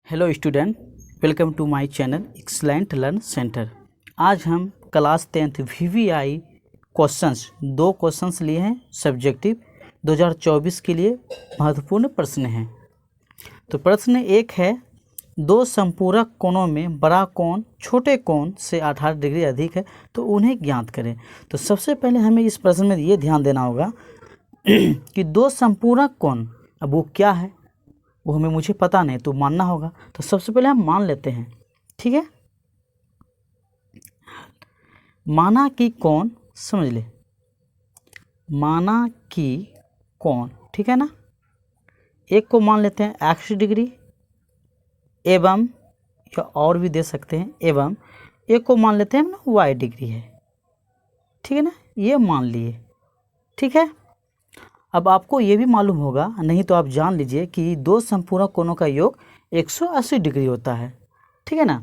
Hello student, welcome to my channel excellent learn centre. आज हम class 10th VVI questions 2 questions लिए हैं। Subjective 2024 के लिए महत्वपूर्ण प्रश्न हैं। तो प्रश्न एक है, दो संपूरक कोणों में बड़ा कोण छोटे कोण से 18 डिग्री अधिक है, तो उन्हें ज्ञात करें। तो सबसे पहले हमें इस प्रश्न में ये ध्यान देना होगा कि दो संपूरक कोण, अब वो क्या है वो मुझे पता नहीं, तो मानना होगा। तो सबसे पहले हम मान लेते हैं, ठीक है। माना कि कोण, समझ ले, माना कि कोण, ठीक है ना। एक को मान लेते हैं x डिग्री एवं, या और भी दे सकते हैं, एवं एक को मान लेते हैं हम y डिग्री है, ठीक है ना। ये मान लिए, ठीक है। अब आपको ये भी मालूम होगा, नहीं तो आप जान लीजिए कि दो संपूरक कोणों का योग 180 डिग्री होता है, ठीक है ना।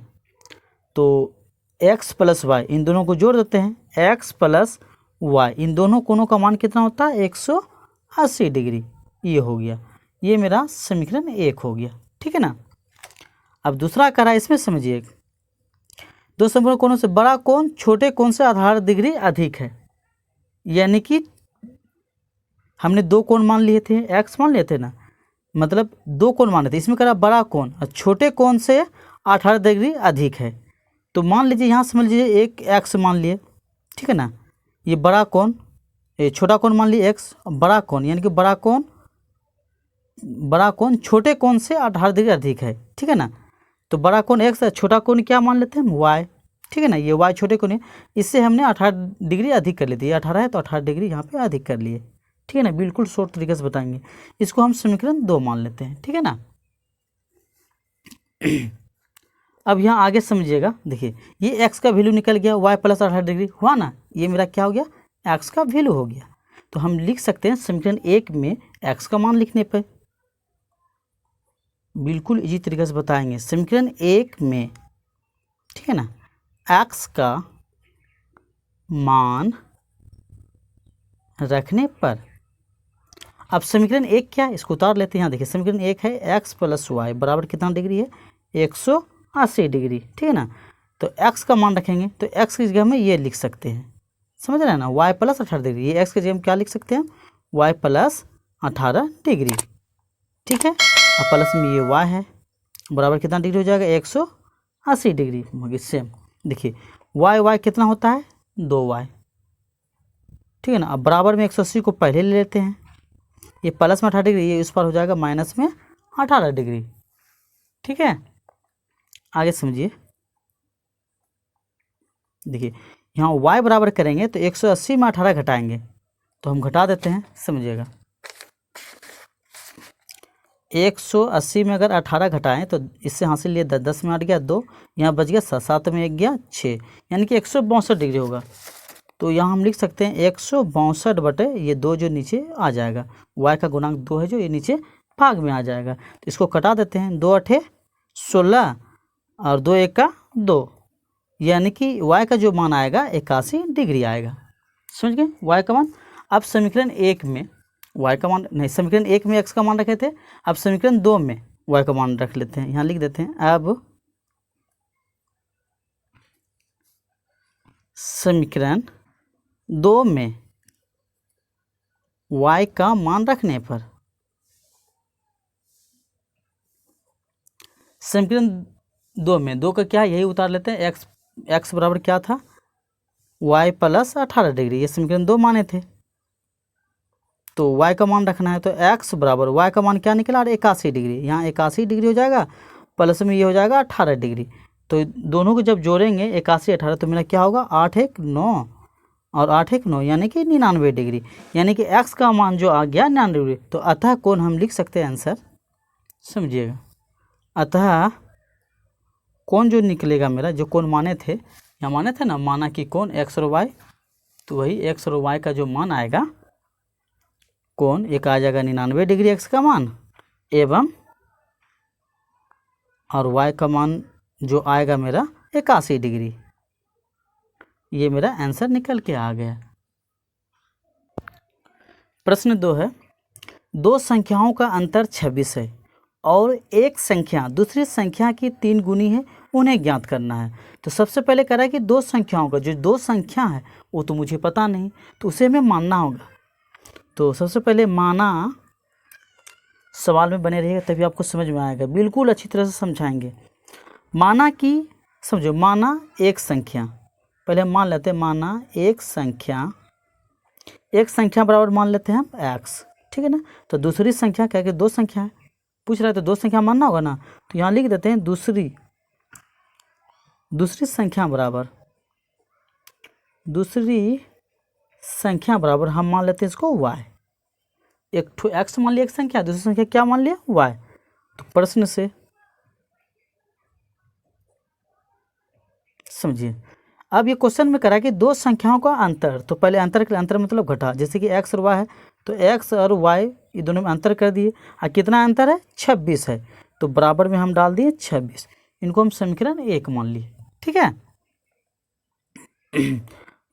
तो x प्लस वाई, इन दोनों को जोड़ देते हैं, x प्लस वाई, इन दोनों कोणों का मान कितना होता है 180 डिग्री। ये हो गया, ये मेरा समीकरण 1 हो गया, ठीक है ना। अब दूसरा करा, इसमें समझिए, दो संपूरक कोणों से बड़ा कोण छोटे कोण से 18 डिग्री अधिक है, यानी कि हमने दो कोण मान लिए थे, x मान लिए थे ना, मतलब दो कोण माने थे। इसमें करा बड़ा कोण और छोटे कोण से 18 डिग्री अधिक है, तो मान लीजिए यहाँ समझ लीजिए एक x मान लिए, ठीक है ना। ये बड़ा कोण, ये छोटा कोण मान लिए x, बड़ा कोण यानी कि बड़ा कोण छोटे कोण से 18 डिग्री अधिक है, ठीक है ना। तो बड़ा कोण x है, छोटा कोण क्या मान लेते हैं हम y, ठीक है ना। ये y छोटे कोण है, इससे हमने 18 डिग्री अधिक कर लेते हैं। 18 है तो 18 डिग्री यहाँ पे अधिक कर लिए, ठीक है ना। बिल्कुल शॉर्ट तरीके से बताएंगे, इसको हम समीकरण 2 मान लेते हैं, ठीक है ना। अब यहाँ आगे समझिएगा, देखिए ये x का वैल्यू निकल गया, y प्लस 18 डिग्री हुआ ना, ये मेरा क्या हो गया, x का वैल्यू हो गया। तो हम लिख सकते हैं समीकरण 1 में x का मान लिखने पर, बिल्कुल इजी तरीके से बताएंगे। समीकरण 1 में, ठीक है ना, x का मान रखने पर, अब समीकरण 1 क्या है, इसको उतार लेते हैं। यहाँ देखिए समीकरण 1 है x प्लस वाई बराबर कितना डिग्री है, 180 डिग्री, ठीक है ना। तो x का मान रखेंगे तो x की जगह में ये लिख सकते हैं, समझ रहे हैं ना, y प्लस 18 डिग्री। ये x की जगह में क्या लिख सकते हैं, y प्लस 18 डिग्री, ठीक है। अब प्लस में ये y है, बराबर कितना डिग्री हो जाएगा, 180 डिग्री। सेम देखिए y कितना होता है, 2y, ठीक है ना। अब बराबर में 180 को पहले ले लेते हैं, ये प्लस में 18 डिग्री, ये इस पर हो जाएगा माइनस में 18 डिग्री, ठीक है। आगे समझिए, देखिए यहाँ y बराबर करेंगे तो 180 में 18 घटाएंगे, तो हम घटा देते हैं, समझिएगा। 180 में अगर 18 घटाएं तो इससे हासिल लिए 10 में 8 गया 2, यहाँ बच गया 7, 7 में 1 गया 6, यानी कि 162 डिग्री होगा। तो यहाँ हम लिख सकते हैं 162 बटे ये 2 जो नीचे आ जाएगा, y का गुणांक 2 है जो ये नीचे भाग में आ जाएगा। तो इसको कटा देते हैं, 2 8 16 और 2 1 का 2, यानी कि y का जो मान आएगा 81 डिग्री आएगा, समझ गए y का मान। अब समीकरण 1 में y का मान नहीं, समीकरण 1 में x का मान रखे थे, अब समीकरण 2 में y का मान रख लेते हैं। यहाँ लिख देते हैं, अब समीकरण 2 में y का मान रखने पर, समीकरण 2 में 2 का क्या है, यही उतार लेते हैं। x बराबर क्या था, y प्लस 18 डिग्री, ये समीकरण 2 माने थे, तो y का मान रखना है। तो x बराबर y का मान क्या निकला, 81 डिग्री, यहाँ 81 डिग्री हो जाएगा, प्लस में ये हो जाएगा 18 डिग्री। तो दोनों को जब जोड़ेंगे 81 18, तो मेरा क्या होगा, 8 1 9 और 8 1 9, यानी कि 99 डिग्री, यानी कि x का मान जो आ गया 99 डिग्री। तो अतः कोण हम लिख सकते हैं आंसर, समझिएगा। अतः कोण जो निकलेगा मेरा, जो कोण माने थे, यहाँ माने थे ना, माना कि कोण x और y, तो वही x और y का जो मान आएगा, कोण एक आ जाएगा 99 डिग्री x का मान, एवं और y का मान जो आएगा मेरा 81 डिग्री। ये मेरा आंसर निकल के आ गया। प्रश्न 2 है, दो संख्याओं का अंतर 26 है, और एक संख्या दूसरी संख्या की 3 गुनी है, उन्हें ज्ञात करना है। तो सबसे पहले कह रहा है कि दो संख्याओं का जो दो संख्या है वो तो मुझे पता नहीं, तो उसे हमें मानना होगा। तो सबसे पहले माना, सवाल में बने रहिएगा तभी आपको समझ में आएगा, बिल्कुल अच्छी तरह से समझाएंगे। माना कि समझो, माना एक संख्या, पहले मान लेते हैं माना एक संख्या, एक संख्या बराबर मान लेते हैं हम x, ठीक है ना। तो दूसरी संख्या क्या कि दो संख्या है, पूछ रहा है तो दो संख्या मानना होगा ना, तो यहाँ लिख देते हैं दूसरी संख्या बराबर हम मान लेते हैं इसको y। एक ठो x मान लिया एक संख्या, दूसरी संख्या क्या मान लिया y। तो प्रश्न से समझिए, अब ये क्वेश्चन में करा कि दो संख्याओं का अंतर, तो पहले अंतर के लिए अंतर मतलब घटा, जैसे कि x और y है तो x और y ये दोनों में अंतर कर दिए, और कितना अंतर है 26 है, तो बराबर में हम डाल दिए 26, इनको हम समीकरण 1 मान लिए, ठीक है।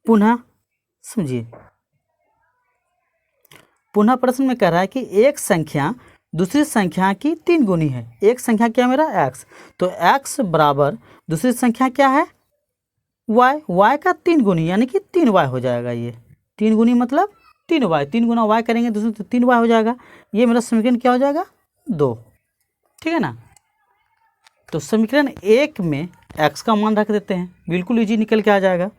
पुनः समझिए, पुनः प्रश्न में कह रहा है कि एक संख्या दूसरी संख्या की 3 गुनी है, एक संख्या क्या मेरा x, तो x बराबर दूसरी संख्या क्या है y का 3 गुनी यानी कि 3y हो जाएगा। ये 3 गुनी मतलब 3y, 3 गुना y करेंगे दूसरे तो 3y हो जाएगा। ये मेरा समीकरण क्या हो जाएगा 2, ठीक है ना। तो समीकरण 1 में x का मान रख देते हैं, बिल्कुल इजी निकल के आ जाएगा।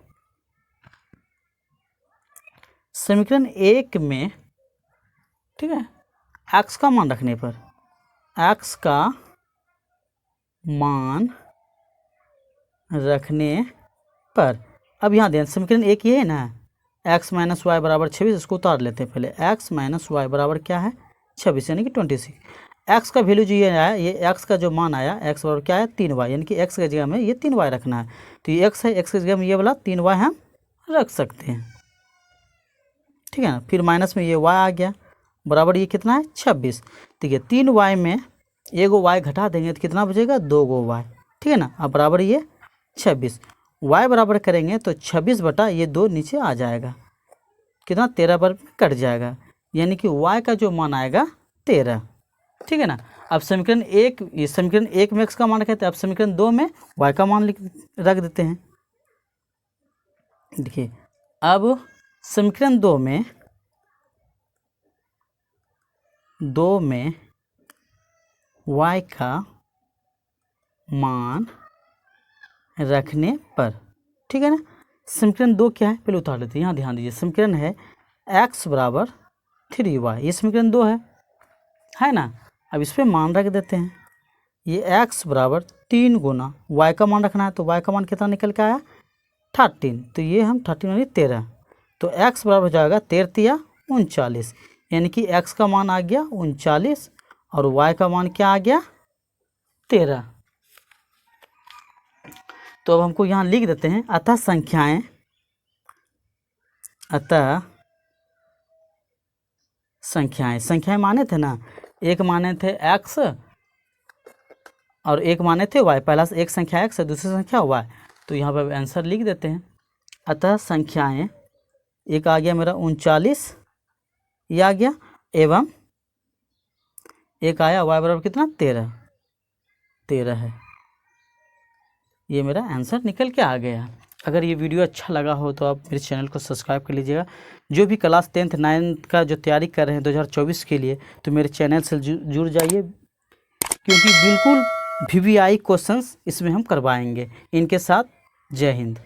समीकरण 1 में, ठीक है, x का मान रखने पर, x का मान रखने पर, अब यहाँ ध्यान, समीकरण 1 ये है ना, x माइनस वाई बराबर 26, इसको उतार लेते हैं पहले। x माइनस वाई बराबर क्या है 26 यानी कि 26। x का वैल्यू जो ये आया, ये x का जो मान आया, x बराबर क्या है 3y, यानी कि x की जगह में ये 3y रखना है, तो ये x है, x की जगह में ये वाला 3y हम रख सकते हैं, ठीक है ना। फिर माइनस में ये y आ गया, बराबर ये कितना है 26, ठीक है। 3y में एगो y घटा देंगे तो कितना बचेगा 2 गो y, ठीक है ना। अब बराबर ये 26, y बराबर करेंगे तो 26 बटा ये 2 नीचे आ जाएगा, कितना 13 पर कट जाएगा, यानी कि y का जो मान आएगा 13, ठीक है ना। अब समीकरण 1, ये समीकरण 1 में x का मान रखते हैं, अब समीकरण 2 में y का मान रख देते हैं। देखिए, अब समीकरण 2 में y का मान रखने पर, ठीक है ना। समीकरण 2 क्या है पहले उतार लेते हैं, यहाँ ध्यान दीजिए, समीकरण है x बराबर 3y, ये समीकरण 2 है ना। अब इस पर मान रख देते हैं, ये x बराबर 3 गुना y का मान रखना है, तो y का मान कितना निकल के आया 13, तो ये हम 13 यानी 13, तो x बराबर हो जाएगा 13 × 39, यानी कि x का मान आ गया 39 और y का मान क्या आ गया 13। तो अब हमको यहाँ लिख देते हैं, अतः संख्याएं माने थे ना, एक माने थे x और एक माने थे y, पहला से एक संख्या x है दूसरी संख्या y, तो यहाँ पर आंसर लिख देते हैं। अतः संख्याएं, एक आ गया मेरा 39 ये आ गया, एवं एक आया y बराबर कितना 13 है, ये मेरा आंसर निकल के आ गया। अगर ये वीडियो अच्छा लगा हो तो आप मेरे चैनल को सब्सक्राइब कर लीजिएगा। जो भी क्लास 10th 9th का जो तैयारी कर रहे हैं 2024 के लिए, तो मेरे चैनल से जुड़ जाइए, क्योंकि बिल्कुल VVI क्वेश्चंस इसमें हम करवाएंगे। इनके साथ जय हिंद।